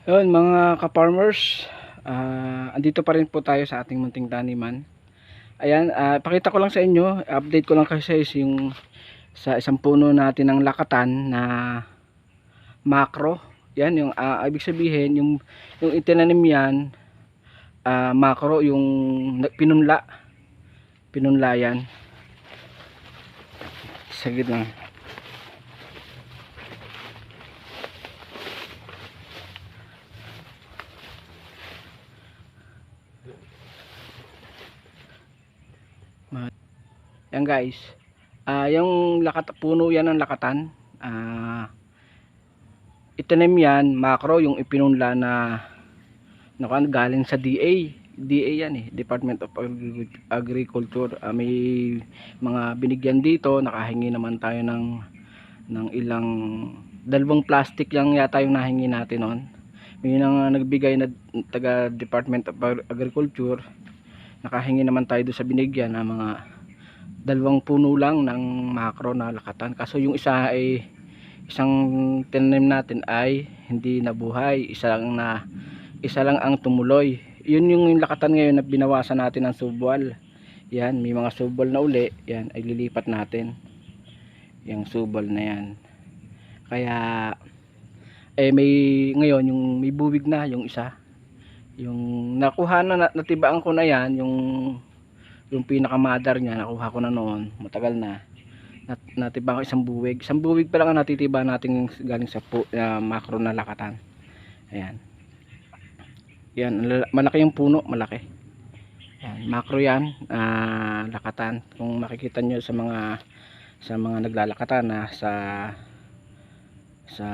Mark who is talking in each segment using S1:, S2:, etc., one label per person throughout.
S1: Yun mga ka-farmers, andito pa rin po tayo sa ating munting taniman. Ayan, pakita ko lang sa inyo, update ko lang kasi yung sa isang puno natin ng lakatan na macro. Yan yung ibig sabihin yung itinanim yan, macro yung pinunla yan. Saglit lang. Yan guys, yung puno yan ng lakatan, itanim yan, macro yung ipinunla na galing sa DA yan Department of Agriculture. May mga binigyan dito, nakahingi naman tayo ng ilang dalawang plastic lang yata yung nahingi natin noon. May nagbigay na taga Department of Agriculture, nakahingi naman tayo doon sa binigyan na mga dalawang puno lang ng macro na lakatan. Kaso yung isang tinanim natin ay hindi nabuhay, isa lang ang tumuloy. Yun yung lakatan ngayon na binawasan natin ng subwal. Yan, may mga subwal na uli, yan ay lilipat natin yung subwal na yan. Kaya may ngayon yung may buwig na yung isa, yung nakuha na natibaan ko na yan, yung pinakamadar niya nakuha ko na noon, matagal na natibaan ko isang buwig pa lang ang natitiba natin galing sa macro na lakatan. Ayan, yan, malaki yung puno, malaki yan, macro yan, lakatan. Kung makikita nyo sa mga naglalakatan na sa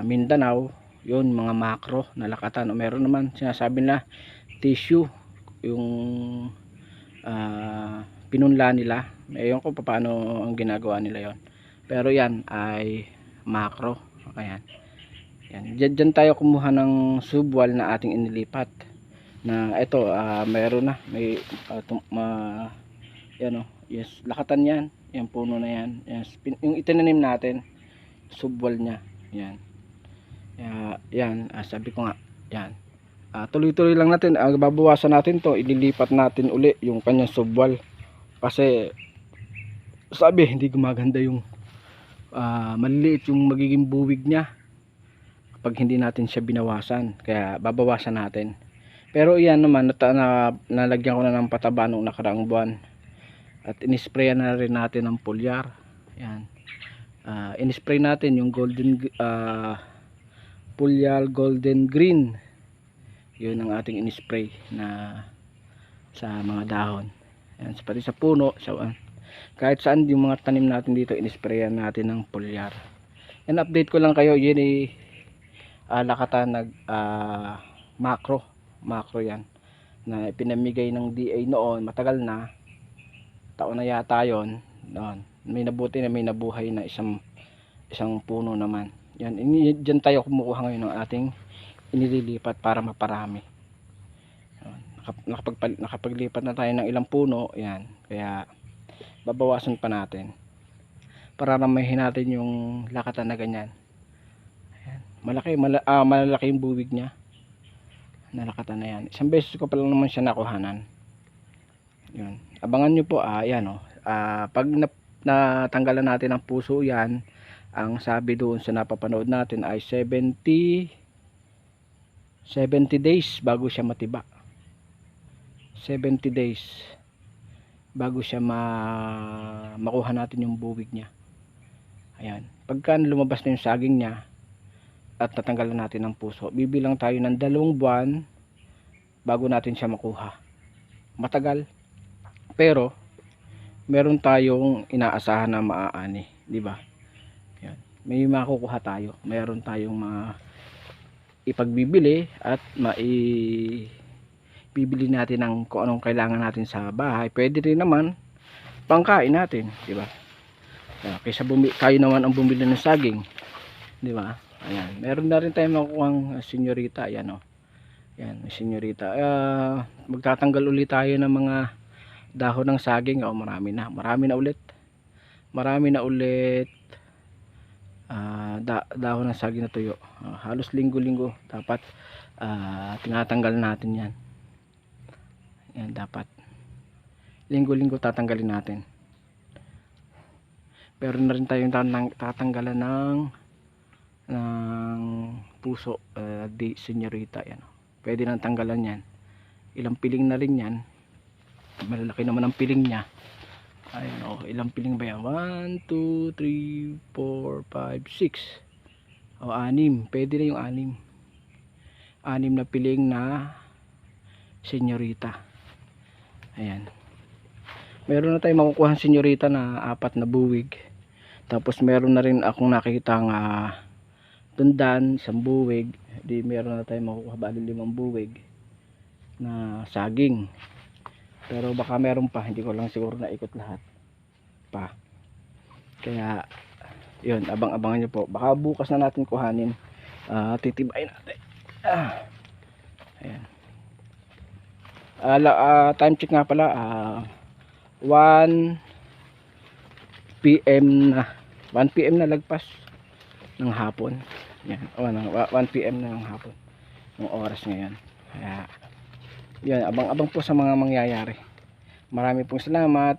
S1: Mindanao, yun mga macro na lakatan. O meron naman sinasabi na tissue yung pinunla nila. Ewan ko paano ang ginagawa nila yon, pero yan ay macro. Ayan, yan, dyan tayo kumuha ng subwal na ating inilipat na ito. Meron na yan yes, lakatan yan, yung puno na yan, yes, yung itinanim natin subwal nya yan. Yan, sabi ko nga yan, tuloy-tuloy lang natin. Babawasan natin to, ililipat natin uli yung kanyang subwal kasi sabi hindi gumaganda yung maliliit yung magiging buwig niya kapag hindi natin siya binawasan, kaya babawasan natin. Pero yan naman, nalagyan ko na ng pataba nung nakaraang buwan at inisprayan na rin natin ng foliar. Yan, inispray natin yung golden foliar golden green, yun ang ating inispray na sa mga dahon. Yan, pati sa puno, kahit saan yung mga tanim natin dito, inisprayan natin ng foliar. And update ko lang kayo, yun lakatan macro yan na pinamigay ng DA noon, matagal na, taon na yata yon noon. May nabuti na may nabuhay na isang puno naman. Yan, dyan tayo kumukuha ngayon ng ating inililipat para maparami. Nakapaglipat na tayo ng ilang puno, yan, kaya babawasan pa natin para ramahin natin yung lakatan na ganyan. Ayan, malaki yung buwig nya na lakatan na yan. Isang beses ko pa lang naman siya nakuhanan. Yun, abangan nyo po. Yan pag natanggalan natin ang puso yan, ang sabi doon sa napapanood natin ay 70 days bago siya matiba. 70 days bago siya makuha natin yung buwig niya. Ayan, pagka lumabas na yung saging niya at natanggalan natin ng puso, bibilang tayo ng 2 buwan bago natin siya makuha. Matagal, pero meron tayong inaasahan na maaani, di ba? Yan, may makukuha tayo, meron tayong mga ipagbibili at bibili natin ng kung anong kailangan natin sa bahay. Pwede rin naman pangkain natin, di ba? Kaysa tayo naman ang bumili ng saging, di ba? Ayan, meron na rin tayong makukuhang senyorita. Ayan yan, senyorita. Magtatanggal ulit tayo ng mga dahon ng saging. Marami na ulit dahon ng saging na tuyo. Halos linggo-linggo dapat tinatanggal natin yan. Yan, dapat linggo-linggo tatanggalin natin. Pero na rin tayong tatanggalan ng puso, di senyorita. Yan. Pwede nang tanggalan yan. Ilang piling na rin yan. Malalaki naman ang piling nya. Ayun, oh, ilang piling ba yan? 1, 2, 3, 4, 5, 6. O, 6. Pwede na yung 6. 6 na piling na senyorita. Ayan. Meron na tayong makukuha senyorita na 4 na buwig. Tapos meron na rin akong nakikita nga tundan, 1 buwig. Di meron na tayong makukuha bali 5 buwig na saging. Pero baka meron pa, hindi ko lang siguro na ikot lahat pa. Kaya yun, abang-abangan nyo po. Baka bukas na natin kuhanin. Titibayin natin. Ayan. Time check nga pala, 1 PM na. 1 PM na lagpas ng hapon. Yan. 1 PM na ng hapon. Yung oras ngayon. Kaya yan, abang-abang po sa mga mangyayari. Marami pong salamat.